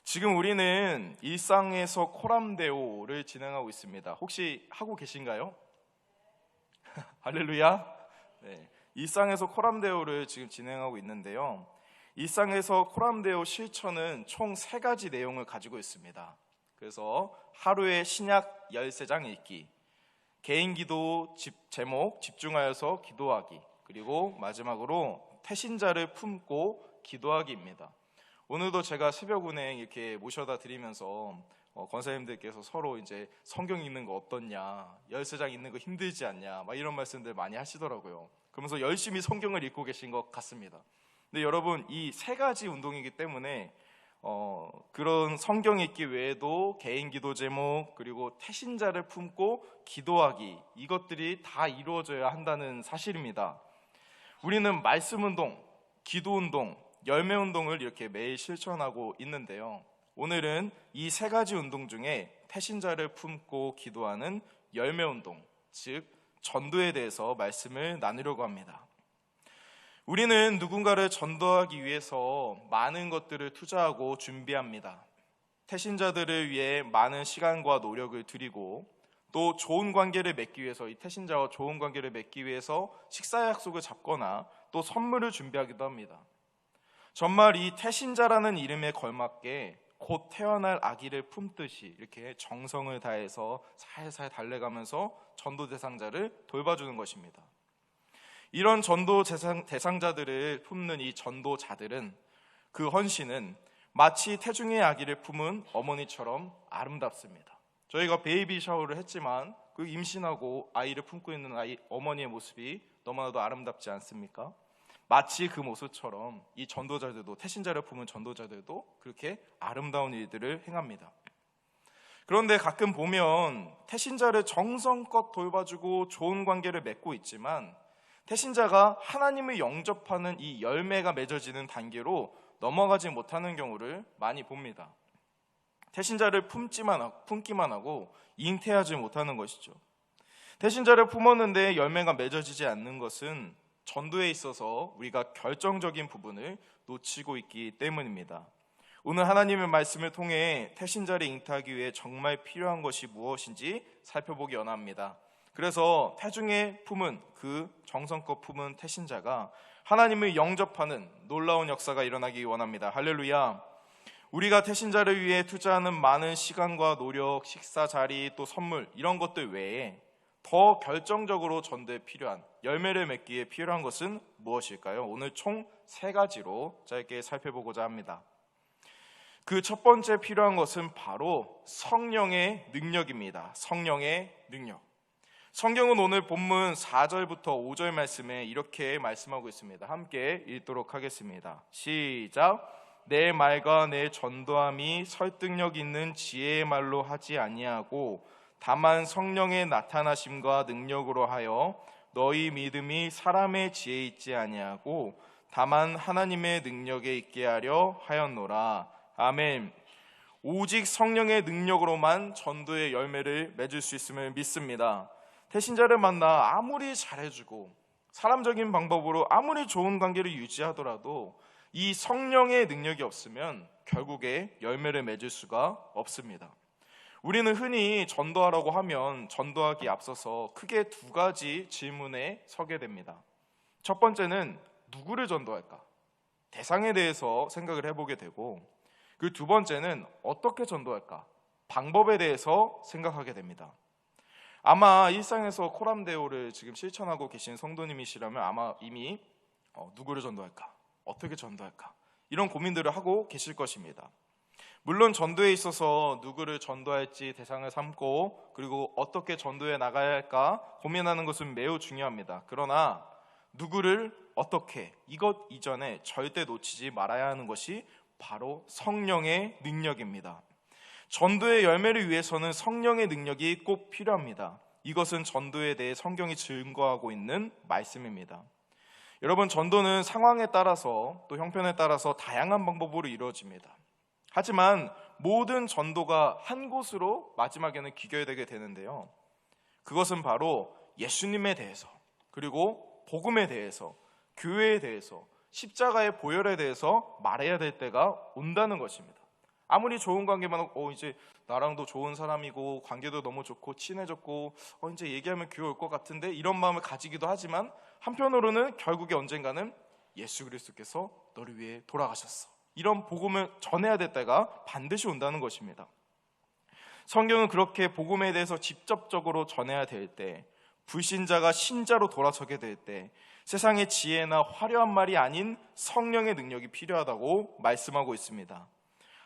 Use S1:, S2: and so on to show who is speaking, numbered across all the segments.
S1: 지금 우리는 일상에서 코람데오를 진행하고 있습니다. 혹시 하고 계신가요? 할렐루야. 네, 일상에서 코람데오를 지금 진행하고 있는데요. 일상에서 코람데오 실천은 총 3가지 내용을 가지고 있습니다. 그래서 하루에 신약 13장 읽기, 개인 기도 제목 집중하여서 기도하기, 그리고 마지막으로 태신자를 품고 기도하기입니다. 오늘도 제가 새벽 운행 이렇게 모셔다 드리면서 권사님들께서 서로 이제 성경 읽는 거 어떻냐, 13장 읽는 거 힘들지 않냐, 막 이런 말씀들 많이 하시더라고요. 그러면서 열심히 성경을 읽고 계신 것 같습니다. 근데 여러분, 이 3가지 운동이기 때문에 그런 성경 읽기 외에도 개인 기도 제목, 그리고 태신자를 품고 기도하기, 이것들이 다 이루어져야 한다는 사실입니다. 우리는 말씀 운동, 기도 운동, 열매 운동을 이렇게 매일 실천하고 있는데요. 오늘은 이 3가지 운동 중에 태신자를 품고 기도하는 열매 운동, 즉 전도에 대해서 말씀을 나누려고 합니다. 우리는 누군가를 전도하기 위해서 많은 것들을 투자하고 준비합니다. 태신자들을 위해 많은 시간과 노력을 들이고, 또 좋은 관계를 맺기 위해서, 이 태신자와 좋은 관계를 맺기 위해서 식사 약속을 잡거나 또 선물을 준비하기도 합니다. 정말 이 태신자라는 이름에 걸맞게 곧 태어날 아기를 품듯이 이렇게 정성을 다해서 살살 달래가면서 전도 대상자를 돌봐주는 것입니다. 이런 전도 대상자들을 품는 이 전도자들은, 그 헌신은 마치 태중의 아기를 품은 어머니처럼 아름답습니다. 저희가 베이비 샤워를 했지만 그 임신하고 아이를 품고 있는 어머니의 모습이 너무나도 아름답지 않습니까? 마치 그 모습처럼 이 전도자들도, 태신자를 품은 전도자들도 그렇게 아름다운 일들을 행합니다. 그런데 가끔 보면 태신자를 정성껏 돌봐주고 좋은 관계를 맺고 있지만 태신자가 하나님을 영접하는 이 열매가 맺어지는 단계로 넘어가지 못하는 경우를 많이 봅니다. 태신자를 품기만 하고 잉태하지 못하는 것이죠. 태신자를 품었는데 열매가 맺어지지 않는 것은 전도에 있어서 우리가 결정적인 부분을 놓치고 있기 때문입니다. 오늘 하나님의 말씀을 통해 태신자를 잉태하기 위해 정말 필요한 것이 무엇인지 살펴보기 원합니다. 그래서 태중에 품은, 그 정성껏 품은 태신자가 하나님을 영접하는 놀라운 역사가 일어나기 원합니다. 할렐루야. 우리가 태신자를 위해 투자하는 많은 시간과 노력, 식사 자리, 또 선물, 이런 것들 외에 더 결정적으로 전도에 필요한, 열매를 맺기에 필요한 것은 무엇일까요? 오늘 총 3가지로 짧게 살펴보고자 합니다. 그 첫 번째 필요한 것은 바로 성령의 능력입니다. 성령의 능력. 성경은 오늘 본문 4절부터 5절 말씀에 이렇게 말씀하고 있습니다. 함께 읽도록 하겠습니다. 시작. 내 말과 내 전도함이 설득력 있는 지혜의 말로 하지 아니하고 다만 성령의 나타나심과 능력으로 하여 너희 믿음이 사람의 지혜에 있지 아니하고 다만 하나님의 능력에 있게 하려 하였노라. 아멘. 오직 성령의 능력으로만 전도의 열매를 맺을 수 있음을 믿습니다. 태신자를 만나 아무리 잘해주고 사람적인 방법으로 아무리 좋은 관계를 유지하더라도 이 성령의 능력이 없으면 결국에 열매를 맺을 수가 없습니다. 우리는 흔히 전도하라고 하면 전도하기 앞서서 크게 2가지 질문에 서게 됩니다. 첫 번째는 누구를 전도할까? 대상에 대해서 생각을 해보게 되고, 그 2번째는 어떻게 전도할까? 방법에 대해서 생각하게 됩니다. 아마 일상에서 코람데오를 지금 실천하고 계신 성도님이시라면 아마 이미 누구를 전도할까? 어떻게 전도할까? 이런 고민들을 하고 계실 것입니다. 물론 전도에 있어서 누구를 전도할지 대상을 삼고, 그리고 어떻게 전도해 나가야 할까 고민하는 것은 매우 중요합니다. 그러나 누구를 어떻게, 이것 이전에 절대 놓치지 말아야 하는 것이 바로 성령의 능력입니다. 전도의 열매를 위해서는 성령의 능력이 꼭 필요합니다. 이것은 전도에 대해 성경이 증거하고 있는 말씀입니다. 여러분, 전도는 상황에 따라서 또 형편에 따라서 다양한 방법으로 이루어집니다. 하지만 모든 전도가 한 곳으로 마지막에는 귀결되게 되는데요. 그것은 바로 예수님에 대해서, 그리고 복음에 대해서, 교회에 대해서, 십자가의 보혈에 대해서 말해야 될 때가 온다는 것입니다. 아무리 좋은 관계만 이제 나랑도 좋은 사람이고 관계도 너무 좋고 친해졌고 이제 얘기하면 귀여울 것 같은데 이런 마음을 가지기도 하지만 한편으로는 결국에 언젠가는 예수 그리스도께서 너를 위해 돌아가셨어, 이런 복음을 전해야 될 때가 반드시 온다는 것입니다. 성경은 그렇게 복음에 대해서 직접적으로 전해야 될 때, 불신자가 신자로 돌아서게 될 때 세상의 지혜나 화려한 말이 아닌 성령의 능력이 필요하다고 말씀하고 있습니다.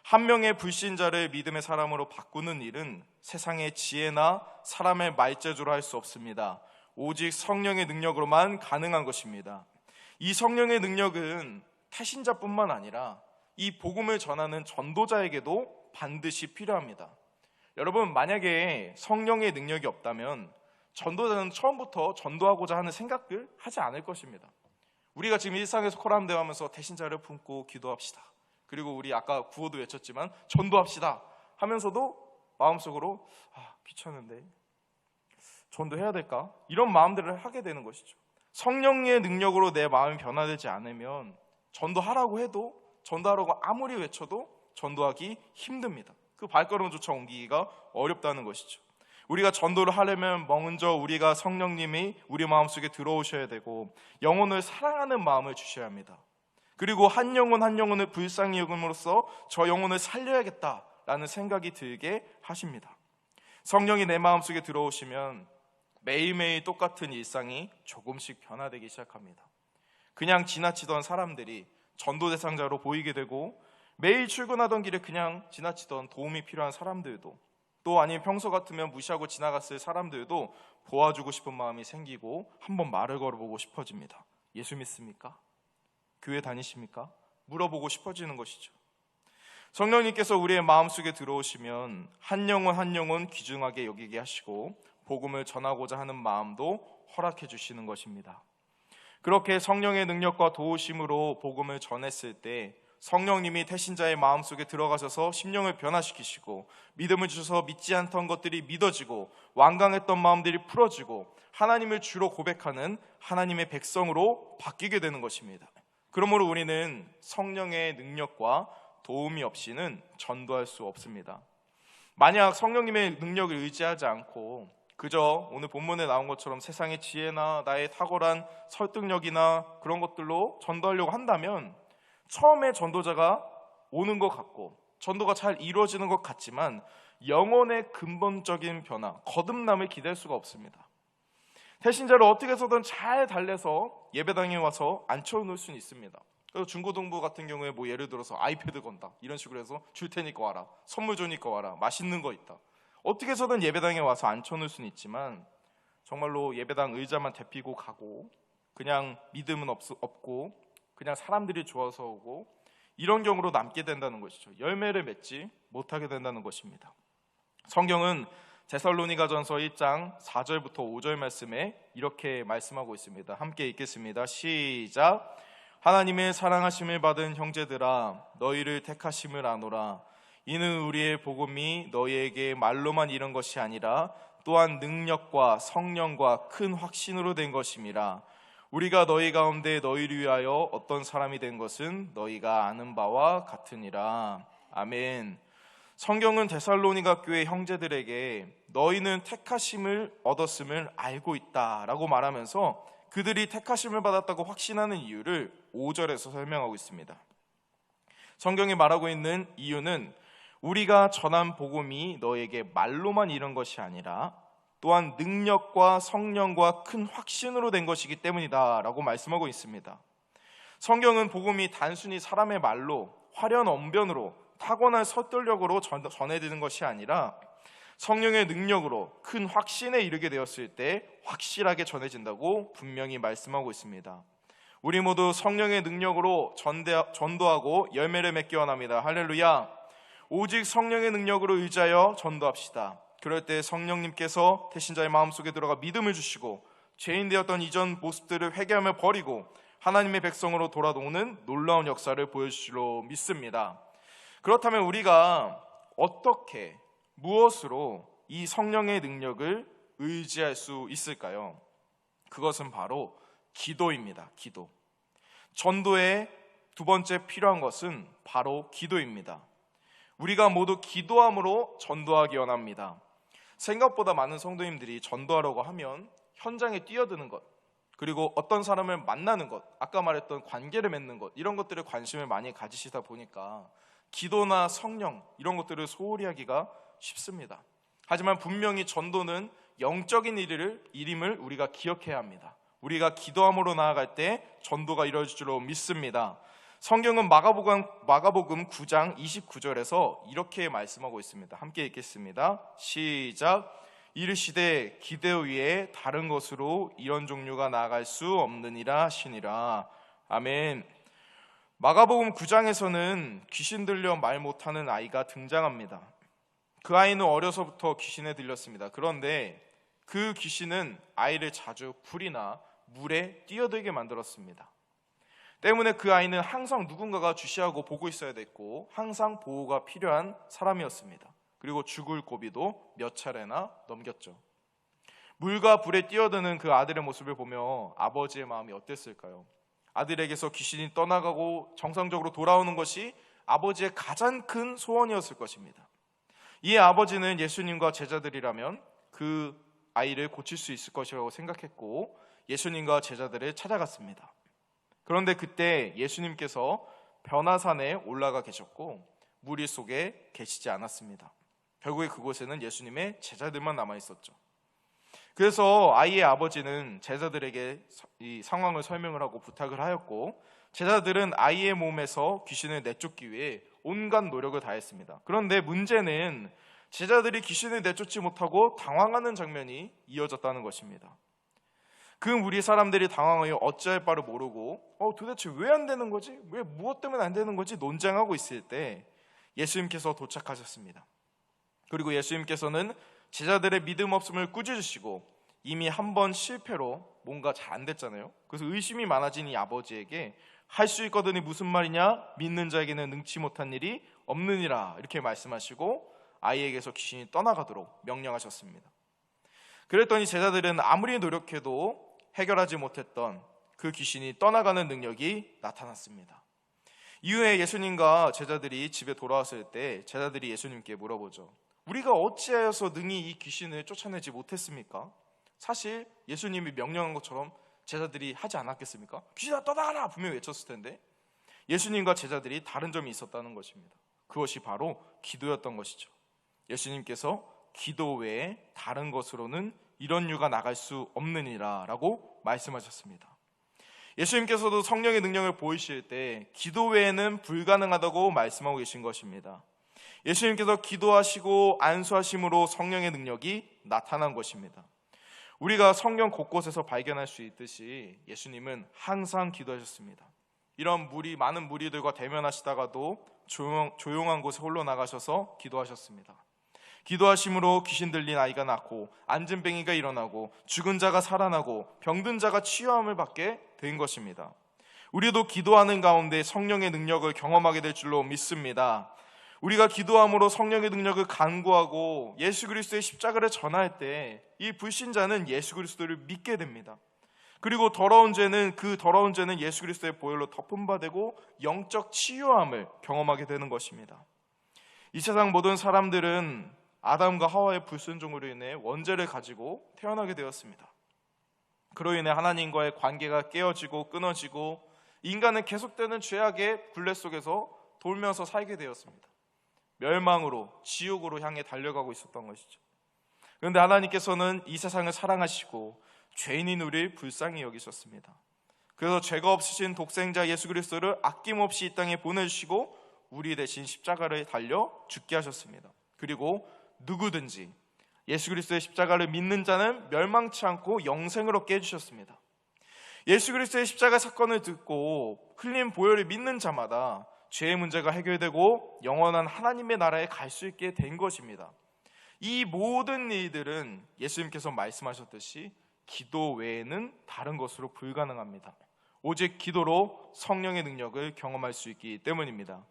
S1: 한 명의 불신자를 믿음의 사람으로 바꾸는 일은 세상의 지혜나 사람의 말재주로 할 수 없습니다. 오직 성령의 능력으로만 가능한 것입니다. 이 성령의 능력은 태신자뿐만 아니라 이 복음을 전하는 전도자에게도 반드시 필요합니다. 여러분, 만약에 성령의 능력이 없다면 전도자는 처음부터 전도하고자 하는 생각을 하지 않을 것입니다. 우리가 지금 일상에서 코람 대화하면서 태신자를 품고 기도합시다, 그리고 우리 아까 구호도 외쳤지만 전도합시다 하면서도 마음속으로 귀찮은데 전도해야 될까? 이런 마음들을 하게 되는 것이죠. 성령의 능력으로 내 마음이 변화되지 않으면 전도하라고 해도, 전도하라고 아무리 외쳐도 전도하기 힘듭니다. 그 발걸음조차 옮기기가 어렵다는 것이죠. 우리가 전도를 하려면 먼저 우리가 성령님이 우리 마음속에 들어오셔야 되고 영혼을 사랑하는 마음을 주셔야 합니다. 그리고 한 영혼 한 영혼을 불쌍히 여김으로써 저 영혼을 살려야겠다라는 생각이 들게 하십니다. 성령이 내 마음속에 들어오시면 매일매일 똑같은 일상이 조금씩 변화되기 시작합니다. 그냥 지나치던 사람들이 전도 대상자로 보이게 되고, 매일 출근하던 길에 그냥 지나치던 도움이 필요한 사람들도, 또 아니면 평소 같으면 무시하고 지나갔을 사람들도 도와주고 싶은 마음이 생기고 한번 말을 걸어보고 싶어집니다. 예수 믿습니까? 교회 다니십니까? 물어보고 싶어지는 것이죠. 성령님께서 우리의 마음속에 들어오시면 한 영혼 한 영혼 귀중하게 여기게 하시고 복음을 전하고자 하는 마음도 허락해 주시는 것입니다. 그렇게 성령의 능력과 도우심으로 복음을 전했을 때 성령님이 태신자의 마음속에 들어가셔서 심령을 변화시키시고 믿음을 주셔서 믿지 않던 것들이 믿어지고 완강했던 마음들이 풀어지고 하나님을 주로 고백하는 하나님의 백성으로 바뀌게 되는 것입니다. 그러므로 우리는 성령의 능력과 도움이 없이는 전도할 수 없습니다. 만약 성령님의 능력을 의지하지 않고 그저 오늘 본문에 나온 것처럼 세상의 지혜나 나의 탁월한 설득력이나 그런 것들로 전도하려고 한다면 처음에 전도자가 오는 것 같고 전도가 잘 이루어지는 것 같지만 영혼의 근본적인 변화, 거듭남을 기대할 수가 없습니다. 태신자를 어떻게 해서든 잘 달래서 예배당에 와서 앉혀놓을 수는 있습니다. 그래서 중고등부 같은 경우에 예를 들어서 아이패드 건다 이런 식으로 해서 줄 테니까 와라, 선물 주니까 와라, 맛있는 거 있다, 어떻게 해서든 예배당에 와서 앉혀놓을 수는 있지만 정말로 예배당 의자만 데피고 가고 그냥 믿음은 없고 그냥 사람들이 좋아서 오고 이런 경우로 남게 된다는 것이죠. 열매를 맺지 못하게 된다는 것입니다. 성경은 데살로니가전서 1장 4절부터 5절 말씀에 이렇게 말씀하고 있습니다. 함께 읽겠습니다. 시작. 하나님의 사랑하심을 받은 형제들아, 너희를 택하심을 아노라. 이는 우리의 복음이 너희에게 말로만 이른 것이 아니라 또한 능력과 성령과 큰 확신으로 된 것임이라. 우리가 너희 가운데 너희를 위하여 어떤 사람이 된 것은 너희가 아는 바와 같으니라. 아멘. 성경은 데살로니가 교회 형제들에게 너희는 택하심을 얻었음을 알고 있다라고 말하면서 그들이 택하심을 받았다고 확신하는 이유를 5절에서 설명하고 있습니다. 성경이 말하고 있는 이유는 우리가 전한 복음이 너에게 말로만 이른 것이 아니라 또한 능력과 성령과 큰 확신으로 된 것이기 때문이다 라고 말씀하고 있습니다. 성경은 복음이 단순히 사람의 말로 화려한 언변으로 타고난 설득력으로 전해지는 것이 아니라 성령의 능력으로 큰 확신에 이르게 되었을 때 확실하게 전해진다고 분명히 말씀하고 있습니다. 우리 모두 성령의 능력으로 전도하고 열매를 맺기 원합니다. 할렐루야. 오직 성령의 능력으로 의지하여 전도합시다. 그럴 때 성령님께서 태신자의 마음속에 들어가 믿음을 주시고 죄인 되었던 이전 모습들을 회개하며 버리고 하나님의 백성으로 돌아오는 놀라운 역사를 보여주시리로 믿습니다. 그렇다면 우리가 어떻게, 무엇으로 이 성령의 능력을 의지할 수 있을까요? 그것은 바로 기도입니다. 기도. 전도의 두 번째 필요한 것은 바로 기도입니다. 우리가 모두 기도함으로 전도하기 원합니다. 생각보다 많은 성도님들이 전도하려고 하면 현장에 뛰어드는 것, 그리고 어떤 사람을 만나는 것, 아까 말했던 관계를 맺는 것, 이런 것들에 관심을 많이 가지시다 보니까 기도나 성령 이런 것들을 소홀히 하기가 쉽습니다. 하지만 분명히 전도는 영적인 일임을 우리가 기억해야 합니다. 우리가 기도함으로 나아갈 때 전도가 이루어질 줄로 믿습니다. 성경은 마가복음 9장 29절에서 이렇게 말씀하고 있습니다. 함께 읽겠습니다. 시작. 이르시되 기도 위에 다른 것으로 이런 종류가 나아갈 수 없느니라 하시니라. 아멘. 마가복음 9장에서는 귀신 들려 말 못하는 아이가 등장합니다. 그 아이는 어려서부터 귀신에 들렸습니다. 그런데 그 귀신은 아이를 자주 불이나 물에 뛰어들게 만들었습니다. 때문에 그 아이는 항상 누군가가 주시하고 보고 있어야 됐고 항상 보호가 필요한 사람이었습니다. 그리고 죽을 고비도 몇 차례나 넘겼죠. 물과 불에 뛰어드는 그 아들의 모습을 보며 아버지의 마음이 어땠을까요? 아들에게서 귀신이 떠나가고 정상적으로 돌아오는 것이 아버지의 가장 큰 소원이었을 것입니다. 이에 아버지는 예수님과 제자들이라면 그 아이를 고칠 수 있을 것이라고 생각했고 예수님과 제자들을 찾아갔습니다. 그런데 그때 예수님께서 변화산에 올라가 계셨고 무리 속에 계시지 않았습니다. 결국에 그곳에는 예수님의 제자들만 남아 있었죠. 그래서 아이의 아버지는 제자들에게 이 상황을 설명을 하고 부탁을 하였고 제자들은 아이의 몸에서 귀신을 내쫓기 위해 온갖 노력을 다했습니다. 그런데 문제는 제자들이 귀신을 내쫓지 못하고 당황하는 장면이 이어졌다는 것입니다. 그 무리 사람들이 당황하여 어찌할 바를 모르고 도대체 왜 안 되는 거지? 왜 무엇 때문에 안 되는 거지? 논쟁하고 있을 때 예수님께서 도착하셨습니다. 그리고 예수님께서는 제자들의 믿음 없음을 꾸짖으시고 이미 한 번 실패로 뭔가 잘 안 됐잖아요. 그래서 의심이 많아진 이 아버지에게 할 수 있거든이 무슨 말이냐? 믿는 자에게는 능치 못한 일이 없느니라 이렇게 말씀하시고 아이에게서 귀신이 떠나가도록 명령하셨습니다. 그랬더니 제자들은 아무리 노력해도 해결하지 못했던 그 귀신이 떠나가는 능력이 나타났습니다. 이후에 예수님과 제자들이 집에 돌아왔을 때 제자들이 예수님께 물어보죠. 우리가 어찌하여서 능히 이 귀신을 쫓아내지 못했습니까? 사실 예수님이 명령한 것처럼 제자들이 하지 않았겠습니까? 귀신아 떠나가라! 분명히 외쳤을 텐데 예수님과 제자들이 다른 점이 있었다는 것입니다. 그것이 바로 기도였던 것이죠. 예수님께서 기도 외에 다른 것으로는 이런 유가 나갈 수 없느니라 라고 말씀하셨습니다. 예수님께서도 성령의 능력을 보이실 때 기도 외에는 불가능하다고 말씀하고 계신 것입니다. 예수님께서 기도하시고 안수하심으로 성령의 능력이 나타난 것입니다. 우리가 성경 곳곳에서 발견할 수 있듯이 예수님은 항상 기도하셨습니다. 이런 많은 무리들과 대면하시다가도 조용한 곳에 홀로 나가셔서 기도하셨습니다. 기도하심으로 귀신 들린 아이가 낫고 앉은 뱅이가 일어나고 죽은 자가 살아나고 병든 자가 치유함을 받게 된 것입니다. 우리도 기도하는 가운데 성령의 능력을 경험하게 될 줄로 믿습니다. 우리가 기도함으로 성령의 능력을 간구하고 예수 그리스도의 십자가를 전할 때 이 불신자는 예수 그리스도를 믿게 됩니다. 그리고 더러운 죄는 예수 그리스도의 보혈로 덮음 바 되고 영적 치유함을 경험하게 되는 것입니다. 이 세상 모든 사람들은 아담과 하와의 불순종으로 인해 원죄를 가지고 태어나게 되었습니다. 그로 인해 하나님과의 관계가 깨어지고 끊어지고 인간은 계속되는 죄악의 굴레 속에서 돌면서 살게 되었습니다. 멸망으로 지옥으로 향해 달려가고 있었던 것이죠. 그런데 하나님께서는 이 세상을 사랑하시고 죄인인 우리를 불쌍히 여기셨습니다. 그래서 죄가 없으신 독생자 예수 그리스도를 아낌없이 이 땅에 보내주시고 우리 대신 십자가를 달려 죽게 하셨습니다. 그리고 누구든지 예수 그리스도의 십자가를 믿는 자는 멸망치 않고 영생을 얻게 해주셨습니다. 예수 그리스도의 십자가 사건을 듣고 흘린 보혈을 믿는 자마다 죄의 문제가 해결되고 영원한 하나님의 나라에 갈 수 있게 된 것입니다. 이 모든 일들은 예수님께서 말씀하셨듯이 기도 외에는 다른 것으로 불가능합니다. 오직 기도로 성령의 능력을 경험할 수 있기 때문입니다.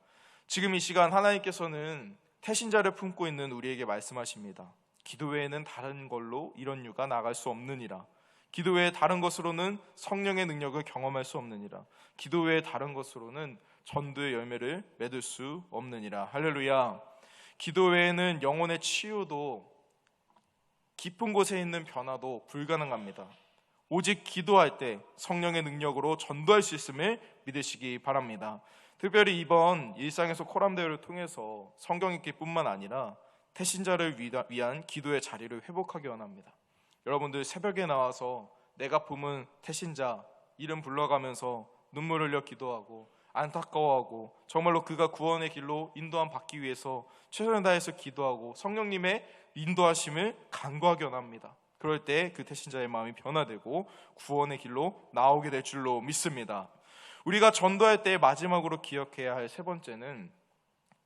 S1: 지금 이 시간 하나님께서는 태신자를 품고 있는 우리에게 말씀하십니다. 기도 외에는 다른 걸로 이런 유가 나갈 수 없느니라. 기도 외에 다른 것으로는 성령의 능력을 경험할 수 없느니라. 기도 외에 다른 것으로는 전도의 열매를 맺을 수 없느니라. 할렐루야. 기도 외에는 영혼의 치유도 깊은 곳에 있는 변화도 불가능합니다. 오직 기도할 때 성령의 능력으로 전도할 수 있음을 믿으시기 바랍니다. 특별히 이번 일상에서 코람 대회를 통해서 성경 읽기뿐만 아니라 태신자를 위한 기도의 자리를 회복하기 원합니다. 여러분들 새벽에 나와서 내가 품은 태신자 이름 불러가면서 눈물 흘려 기도하고 안타까워하고 정말로 그가 구원의 길로 인도함 받기 위해서 최선을 다해서 기도하고 성령님의 인도하심을 간구하기 원합니다. 그럴 때 그 태신자의 마음이 변화되고 구원의 길로 나오게 될 줄로 믿습니다. 우리가 전도할 때 마지막으로 기억해야 할 세 번째는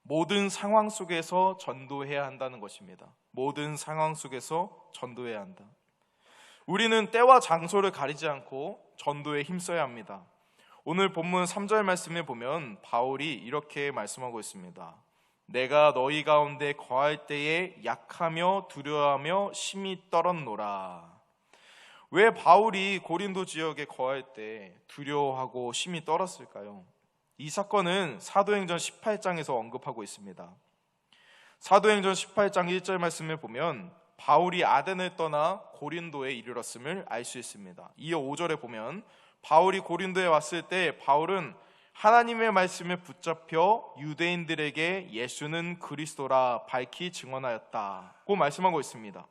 S1: 모든 상황 속에서 전도해야 한다는 것입니다. 모든 상황 속에서 전도해야 한다. 우리는 때와 장소를 가리지 않고 전도에 힘써야 합니다. 오늘 본문 3절 말씀에 보면 바울이 이렇게 말씀하고 있습니다. 내가 너희 가운데 거할 때에 약하며 두려워하며 심히 떨었노라. 왜 바울이 고린도 지역에 거할 때 두려워하고 심히 떨었을까요? 이 사건은 사도행전 18장에서 언급하고 있습니다. 사도행전 18장 1절 말씀을 보면 바울이 아덴을 떠나 고린도에 이르렀음을 알 수 있습니다. 이어 5절에 보면 바울이 고린도에 왔을 때 바울은 하나님의 말씀에 붙잡혀 유대인들에게 예수는 그리스도라 밝히 증언하였다고 말씀하고 있습니다.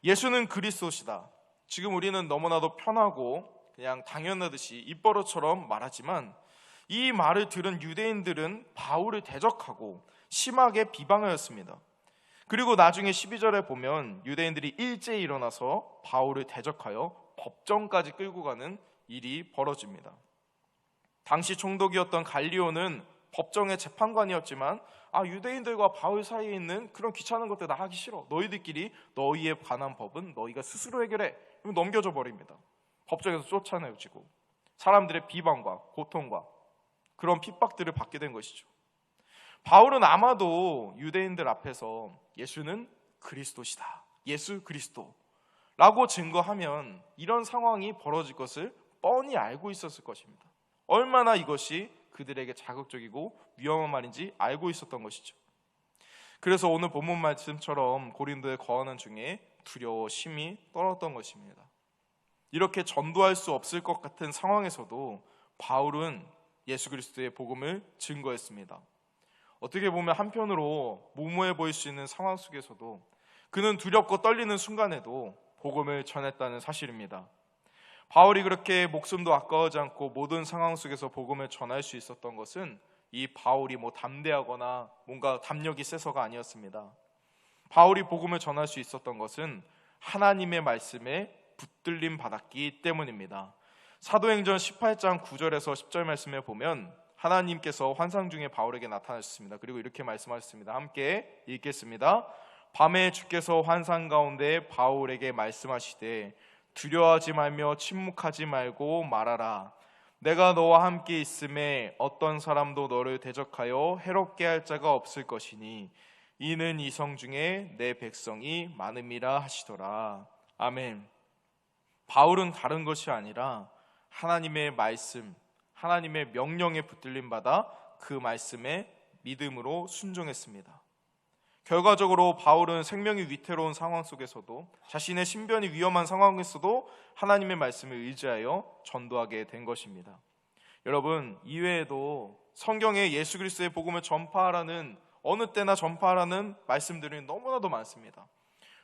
S1: 예수는 그리스도시다. 지금 우리는 너무나도 편하고 그냥 당연하듯이 입버릇처럼 말하지만 이 말을 들은 유대인들은 바울을 대적하고 심하게 비방하였습니다. 그리고 나중에 12절에 보면 유대인들이 일제히 일어나서 바울을 대적하여 법정까지 끌고 가는 일이 벌어집니다. 당시 총독이었던 갈리오는 법정의 재판관이었지만 유대인들과 바울 사이에 있는 그런 귀찮은 것들 나 하기 싫어. 너희들끼리 너희에 관한 법은 너희가 스스로 해결해. 넘겨줘 버립니다. 법정에서 쫓아내지고 사람들의 비방과 고통과 그런 핍박들을 받게 된 것이죠. 바울은 아마도 유대인들 앞에서 예수는 그리스도시다. 예수 그리스도라고 증거하면 이런 상황이 벌어질 것을 뻔히 알고 있었을 것입니다. 얼마나 이것이 그들에게 자극적이고 위험한 말인지 알고 있었던 것이죠. 그래서 오늘 본문 말씀처럼 고린도에 거하는 중에 두려워 심히 떨었던 것입니다. 이렇게 전도할 수 없을 것 같은 상황에서도 바울은 예수 그리스도의 복음을 증거했습니다. 어떻게 보면 한편으로 무모해 보일 수 있는 상황 속에서도 그는 두렵고 떨리는 순간에도 복음을 전했다는 사실입니다. 바울이 그렇게 목숨도 아까워하지 않고 모든 상황 속에서 복음을 전할 수 있었던 것은 이 바울이 담대하거나 뭔가 담력이 세서가 아니었습니다. 바울이 복음을 전할 수 있었던 것은 하나님의 말씀에 붙들림 받았기 때문입니다. 사도행전 18장 9절에서 10절 말씀에 보면 하나님께서 환상 중에 바울에게 나타나셨습니다. 그리고 이렇게 말씀하셨습니다. 함께 읽겠습니다. 밤에 주께서 환상 가운데 바울에게 말씀하시되 두려워하지 말며 침묵하지 말고 말하라. 내가 너와 함께 있음에 어떤 사람도 너를 대적하여 해롭게 할 자가 없을 것이니 이는 이성 중에 내 백성이 많음이라 하시더라. 아멘. 바울은 다른 것이 아니라 하나님의 말씀, 하나님의 명령에 붙들림 받아 그 말씀에 믿음으로 순종했습니다. 결과적으로 바울은 생명이 위태로운 상황 속에서도 자신의 신변이 위험한 상황에서도 하나님의 말씀을 의지하여 전도하게 된 것입니다. 여러분, 이외에도 성경에 예수 그리스도의 복음을 전파하라는 어느 때나 전파하라는 말씀들이 너무나도 많습니다.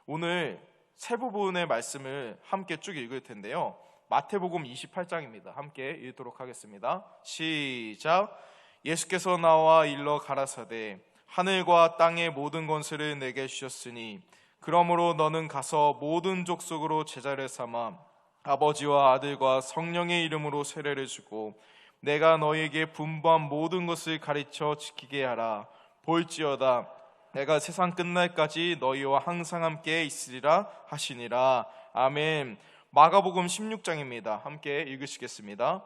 S1: 오늘 세 부분의 말씀을 함께 쭉 읽을 텐데요. 마태복음 28장입니다. 함께 읽도록 하겠습니다. 시작. 예수께서 나와 일러 가라사대 하늘과 땅의 모든 권세를 내게 주셨으니 그러므로 너는 가서 모든 족속으로 제자를 삼아 아버지와 아들과 성령의 이름으로 세례를 주고 내가 너희에게 분부한 모든 것을 가르쳐 지키게 하라. 볼지어다 내가 세상 끝날까지 너희와 항상 함께 있으리라 하시니라. 아멘. 마가복음 16장입니다. 함께 읽으시겠습니다.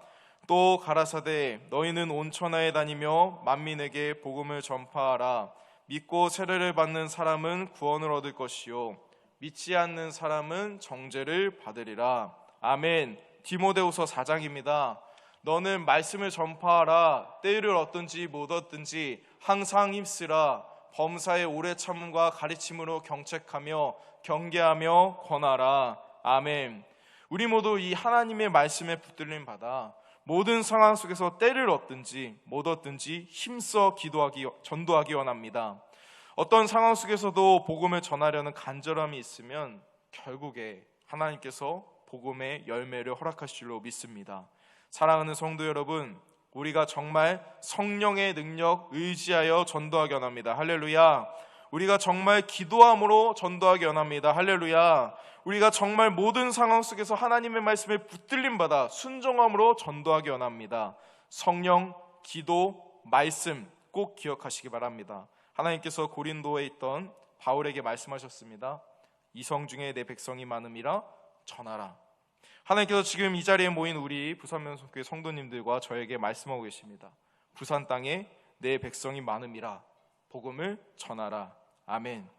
S1: 또 가라사대 너희는 온 천하에 다니며 만민에게 복음을 전파하라. 믿고 세례를 받는 사람은 구원을 얻을 것이요 믿지 않는 사람은 정죄를 받으리라. 아멘. 디모데후서 4장입니다. 너는 말씀을 전파하라. 때를 얻든지 못 얻든지 항상 힘쓰라. 범사의 오래 참음과 가르침으로 경책하며 경계하며 권하라. 아멘. 우리 모두 이 하나님의 말씀에 붙들림 받아 모든 상황 속에서 때를 얻든지 못 얻든지 힘써 전도하기 원합니다. 어떤 상황 속에서도 복음을 전하려는 간절함이 있으면 결국에 하나님께서 복음의 열매를 허락하실 줄로 믿습니다. 사랑하는 성도 여러분, 우리가 정말 성령의 능력 의지하여 전도하기 원합니다. 할렐루야. 우리가 정말 기도함으로 전도하기 원합니다. 할렐루야. 우리가 정말 모든 상황 속에서 하나님의 말씀에 붙들림 받아 순종함으로 전도하기 원합니다. 성령, 기도, 말씀 꼭 기억하시기 바랍니다. 하나님께서 고린도에 있던 바울에게 말씀하셨습니다. 이성 중에 내 백성이 많음이라 전하라. 하나님께서 지금 이 자리에 모인 우리 부산명성교회 성도님들과 저에게 말씀하고 계십니다. 부산 땅에 내 백성이 많음이라 복음을 전하라. 아멘.